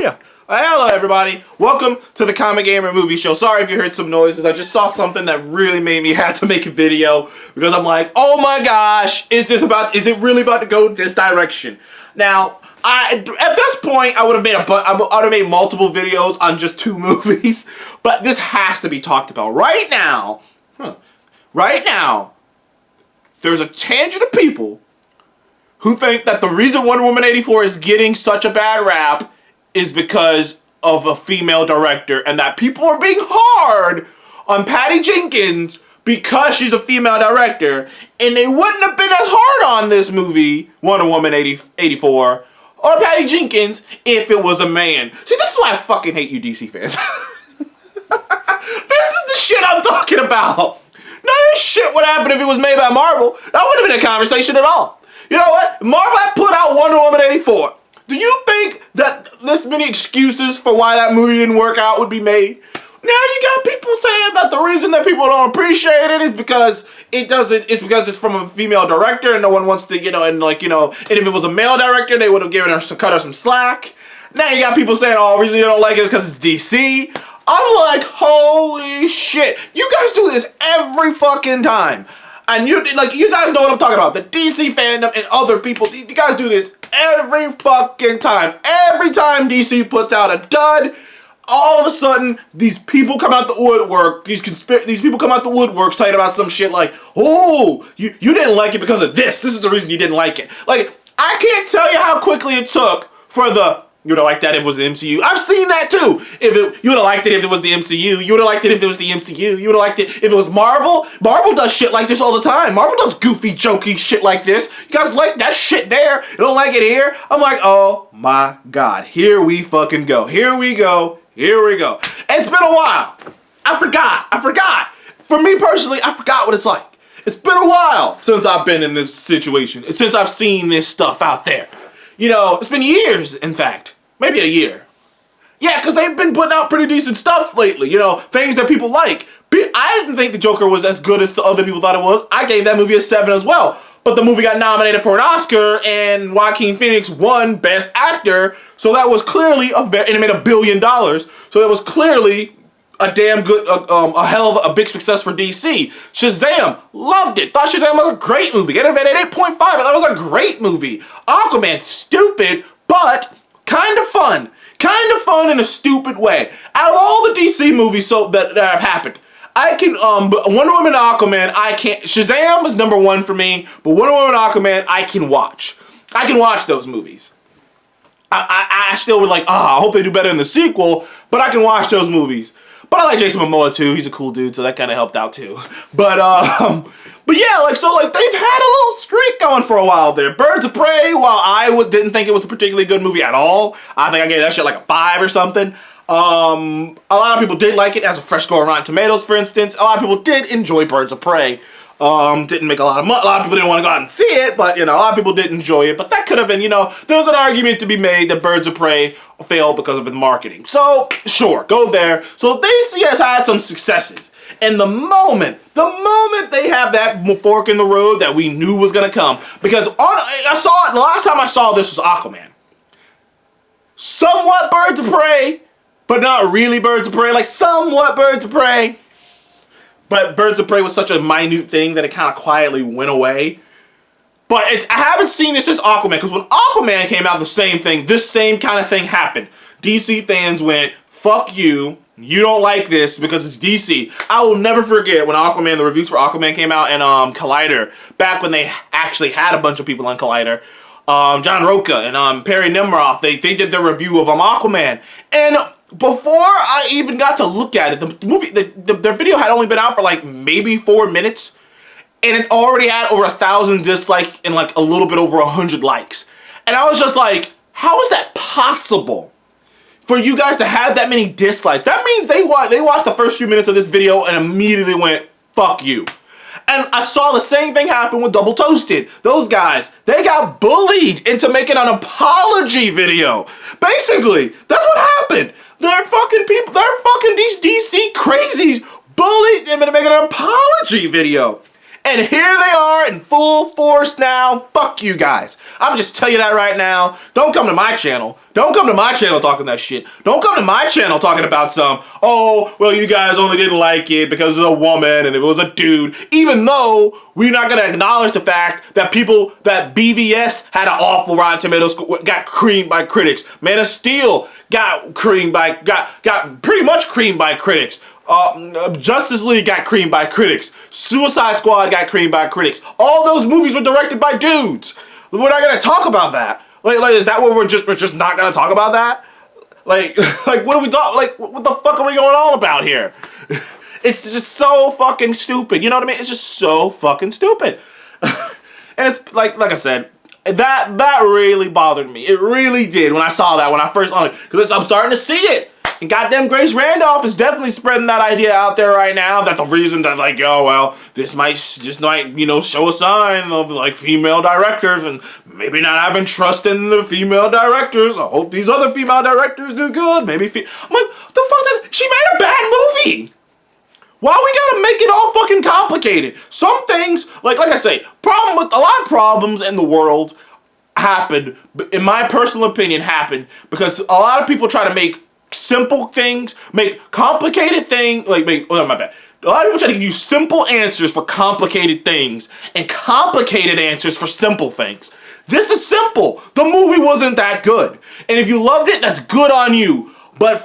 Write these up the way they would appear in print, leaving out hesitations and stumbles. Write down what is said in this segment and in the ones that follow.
Yeah. Hello everybody, welcome to the Comic Gamer Movie Show. Sorry if you heard some noises, I just saw something that really made me have to make a video because I'm like, oh my gosh, is it really about to go this direction? Now, at this point, I would have made multiple videos on just 2 movies, but this has to be talked about. Right now, there's a tangent of people who think that the reason Wonder Woman 84 is getting such a bad rap is because of a female director, and that people are being hard on Patty Jenkins because she's a female director, and they wouldn't have been as hard on this movie, Wonder Woman 84, or Patty Jenkins, if it was a man. See, this is why I fucking hate you DC fans. This is the shit I'm talking about. None of this shit would happen if it was made by Marvel. That wouldn't have been a conversation at all. You know what? Marvel had put out Wonder Woman 84. Do you think that this many excuses for why that movie didn't work out would be made? Now you got people saying that the reason that people don't appreciate it is because it's from a female director and no one wants to, and if it was a male director, they would have cut her some slack. Now you got people saying, oh, the reason you don't like it is because it's DC. I'm like, holy shit. You guys do this every fucking time. And you guys know what I'm talking about. The DC fandom and other people, you guys do this every fucking time. Every time DC puts out a dud, all of a sudden, these people come out the woodwork, these people come out the woodworks talking about some shit like, oh, you didn't like it because of this. This is the reason you didn't like it. Like, I can't tell you how quickly it took for the, you would have liked that if it was the MCU. I've seen that too. You would have liked it if it was the MCU. You would have liked it if it was the MCU. You would have liked it if it was Marvel. Marvel does shit like this all the time. Marvel does goofy, jokey shit like this. You guys like that shit there. You don't like it here. I'm like, oh my God. Here we fucking go. Here we go. Here we go. It's been a while. I forgot. For me personally, I forgot what it's like. It's been a while since I've been in this situation. Since I've seen this stuff out there. It's been years, in fact. Maybe a year. Yeah, because they've been putting out pretty decent stuff lately. Things that people like. I didn't think the Joker was as good as the other people thought it was. I gave that movie a 7 as well. But the movie got nominated for an Oscar, and Joaquin Phoenix won Best Actor. So that was clearly and it made $1 billion. So that was clearly a damn good, a hell of a big success for DC. Shazam, loved it. Thought Shazam was a great movie. It rated 8.5. That was a great movie. Aquaman, stupid, but kind of fun. Kind of fun in a stupid way. Out of all the DC movies that have happened, I can, Wonder Woman and Aquaman, I can't, Shazam is number 1 for me, but Wonder Woman and Aquaman, I can watch. I can watch those movies. I still would I hope they do better in the sequel, but I can watch those movies. But I like Jason Momoa too. He's a cool dude, so that kind of helped out too. But yeah, they've had a little streak going for a while there. Birds of Prey, while I didn't think it was a particularly good movie at all, I think I gave that shit like a 5 or something. A lot of people did like it as a fresh score on Rotten Tomatoes, for instance. A lot of people did enjoy Birds of Prey. Didn't make a lot of money. A lot of people didn't want to go out and see it, but a lot of people did enjoy it. But that could have been, there was an argument to be made that Birds of Prey failed because of its marketing. So, sure, go there. So DC has had some successes. And the moment they have that fork in the road that we knew was gonna come, because the last time I saw this was Aquaman. Somewhat Birds of Prey, but not really Birds of Prey. Somewhat Birds of Prey. But Birds of Prey was such a minute thing that it kind of quietly went away. But I haven't seen this since Aquaman, because when Aquaman came out, this same kind of thing happened. DC fans went, fuck you, you don't like this because it's DC. I will never forget when the reviews for Aquaman came out and Collider, back when they actually had a bunch of people on Collider. John Roca and Perry Nimroth, they did their review of Aquaman. And before I even got to look at it, the movie, their video had only been out for maybe 4 minutes, and it already had over 1,000 dislikes and a little bit over 100 likes. And I was just like, how is that possible for you guys to have that many dislikes? That means they watched the first few minutes of this video and immediately went, fuck you. And I saw the same thing happen with Double Toasted. Those guys, they got bullied into making an apology video. Basically, that's what happened. These DC crazies bullied them into making an apology video. And here they are in full force now. Fuck you guys. I'm just tell you that right now. Don't come to my channel. Don't come to my channel talking that shit. Don't come to my channel talking about oh, well, you guys only didn't like it because it was a woman and it was a dude. Even though we're not going to acknowledge the fact that that BVS had an awful Rotten Tomatoes score, got creamed by critics. Man of Steel got pretty much creamed by critics. Justice League got creamed by critics. Suicide Squad got creamed by critics. All those movies were directed by dudes. We're not gonna talk about that. Like is that what we're just not gonna talk about that? Like what are we talking? Like what the fuck are we going on about here? It's just so fucking stupid. You know what I mean? It's just so fucking stupid. And it's like I said, that really bothered me. It really did when I saw that when I first because I'm starting to see it. And goddamn Grace Randolph is definitely spreading that idea out there right now that the reason that oh well, this might show a sign of like female directors and maybe not having trust in the female directors. I hope these other female directors do good. Maybe I'm like, the fuck she made a bad movie. Why we gotta make it all fucking complicated? Some things, like I say, a lot of problems in the world happen, in my personal opinion, happen because a lot of people try to make simple things, make complicated things, my bad. A lot of people try to give you simple answers for complicated things and complicated answers for simple things. This is simple. The movie wasn't that good. And if you loved it, that's good on you. But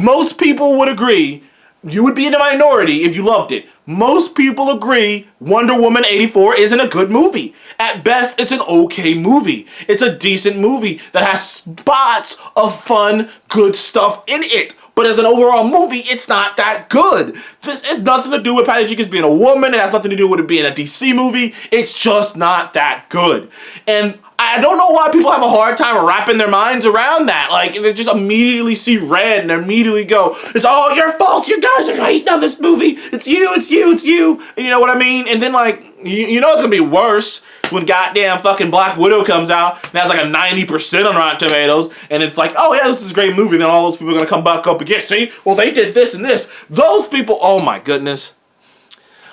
most people would agree, you would be in the minority if you loved it. Most people agree Wonder Woman 84 isn't a good movie. At best, it's an okay movie. It's a decent movie that has spots of fun, good stuff in it. But as an overall movie, it's not that good. This has nothing to do with Patty Jenkins being a woman. It has nothing to do with it being a DC movie. It's just not that good. And I don't know why people have a hard time wrapping their minds around that. Like, they just immediately see red and immediately go, it's all your fault. You guys are hating on this movie. It's you, it's you, it's you. And you know what I mean? And then, like, you know it's going to be worse when goddamn fucking Black Widow comes out and has like a 90% on Rotten Tomatoes. And it's like, oh yeah, this is a great movie. Then all those people are going to come back up again. See? Well, they did this and this. Those people, oh my goodness.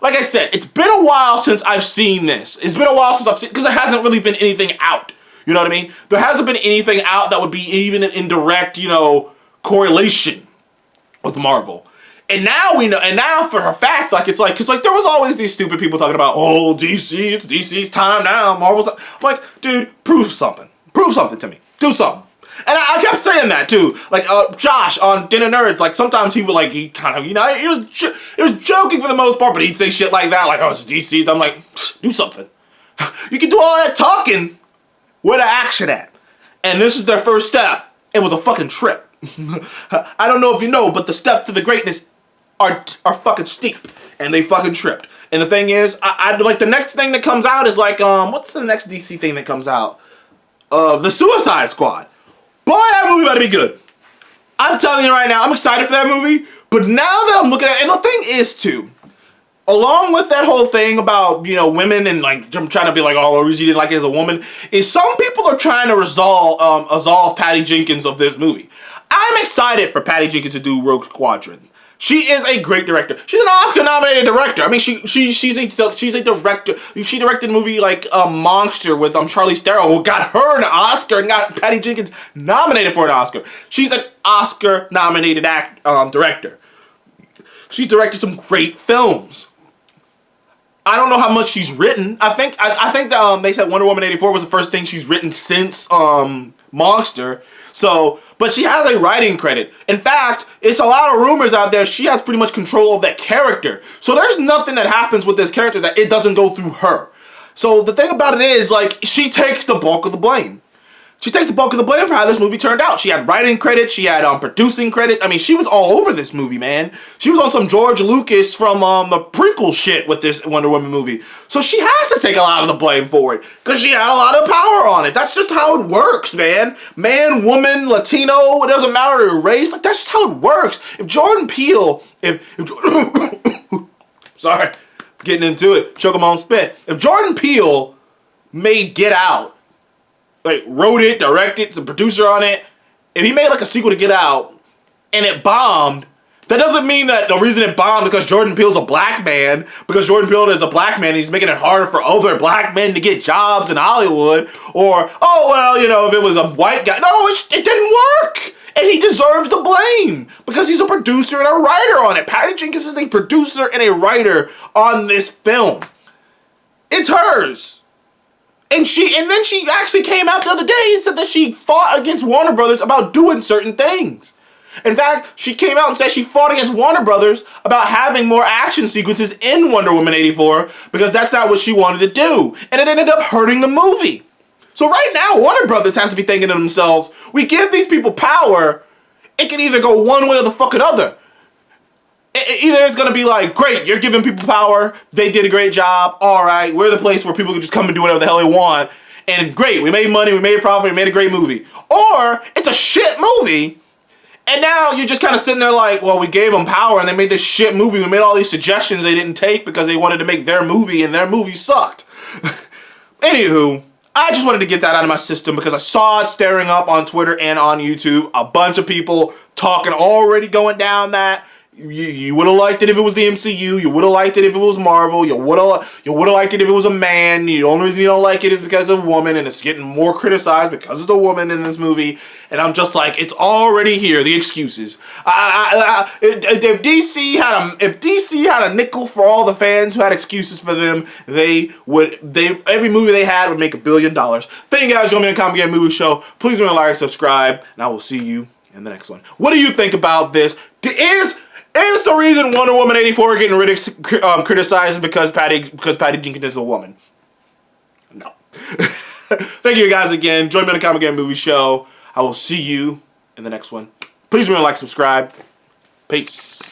Like I said, it's been a while since I've seen this. It's been a while since I've seen, because there hasn't really been anything out. You know what I mean? There hasn't been anything out that would be even an indirect, correlation with Marvel. And now we know, and now for a fact, because there was always these stupid people talking about, oh, DC, it's DC's time now, Marvel's time. I'm like, dude, prove something. Prove something to me. Do something. And I kept saying that too. Like Josh on Dinner Nerds, like sometimes he would he kind of, he was joking for the most part, but he'd say shit like that, like, oh, it's DC. I'm like, do something. You can do all that talking. Where the action at? And this is their first step. It was a fucking trip. I don't know if you know, but the steps to the greatness are fucking steep, and they fucking tripped. And the thing is, I like the next thing that comes out is like what's the next DC thing that comes out? The Suicide Squad. Boy, that movie about to be good. I'm telling you right now, I'm excited for that movie. But now that I'm looking at it, and the thing is too, along with that whole thing about, women and like I'm trying to be like, oh, the reason you didn't like it as a woman, is some people are trying to absolve Patty Jenkins of this movie. I'm excited for Patty Jenkins to do Rogue Squadron. She is a great director. She's an Oscar-nominated director. I mean, she's a director. She directed a movie like Monster with Charlize Theron, who got her an Oscar and got Patty Jenkins nominated for an Oscar. She's an Oscar-nominated director. She's directed some great films. I don't know how much she's written. I think they said Wonder Woman 84 was the first thing she's written since Monster. So, but she has a writing credit. In fact, it's a lot of rumors out there. She has pretty much control of that character. So there's nothing that happens with this character that it doesn't go through her. So the thing about it is, like, she takes the bulk of the blame. She takes the bulk of the blame for how this movie turned out. She had writing credit. She had producing credit. I mean, she was all over this movie, man. She was on some George Lucas from the prequel shit with this Wonder Woman movie. So she has to take a lot of the blame for it because she had a lot of power on it. That's just how it works, man. Man, woman, Latino, it doesn't matter your race. Like, that's just how it works. If Jordan Peele, sorry, getting into it, choke him on spit. If Jordan Peele made Get Out, like, wrote it, directed, the producer on it, if he made like a sequel to Get Out and it bombed, That doesn't mean that the reason it bombed because Jordan Peele's a black man, because Jordan Peele is a black man and he's making it harder for other black men to get jobs in Hollywood, or, oh, well, you know, if it was a white guy. No, it didn't work. And he deserves the blame because he's a producer and a writer on it. Patty Jenkins is a producer and a writer on this film. It's hers. And then she actually came out the other day and said that she fought against Warner Brothers about doing certain things. In fact, she came out and said she fought against Warner Brothers about having more action sequences in Wonder Woman 84 because that's not what she wanted to do. And it ended up hurting the movie. So right now, Warner Brothers has to be thinking to themselves, we give these people power, it can either go one way or the fucking other. Either it's going to be like, great, you're giving people power, they did a great job, alright, we're the place where people can just come and do whatever the hell they want, and great, we made money, we made profit, we made a great movie. Or, it's a shit movie, and now you're just kind of sitting there like, well, we gave them power and they made this shit movie, we made all these suggestions they didn't take because they wanted to make their movie, and their movie sucked. Anywho, I just wanted to get that out of my system because I saw it staring up on Twitter and on YouTube. A bunch of people talking, already going down that. You would have liked it if it was the MCU. You would have liked it if it was Marvel. You would have liked it if it was a man. The only reason you don't like it is because of a woman, and it's getting more criticized because of the woman in this movie. And I'm just like, it's already here. The excuses. If DC had a nickel for all the fans who had excuses for them, every movie they had would make $1 billion. Thank you guys for joining me on Comic Game Movie Show. Please remember to like, subscribe, and I will see you in the next one. What do you think about this? Is the reason Wonder Woman 84 getting criticized because Patty Jenkins is a woman? No. Thank you guys again. Join me on the Comic Game Movie Show. I will see you in the next one. Please remember to like, subscribe. Peace.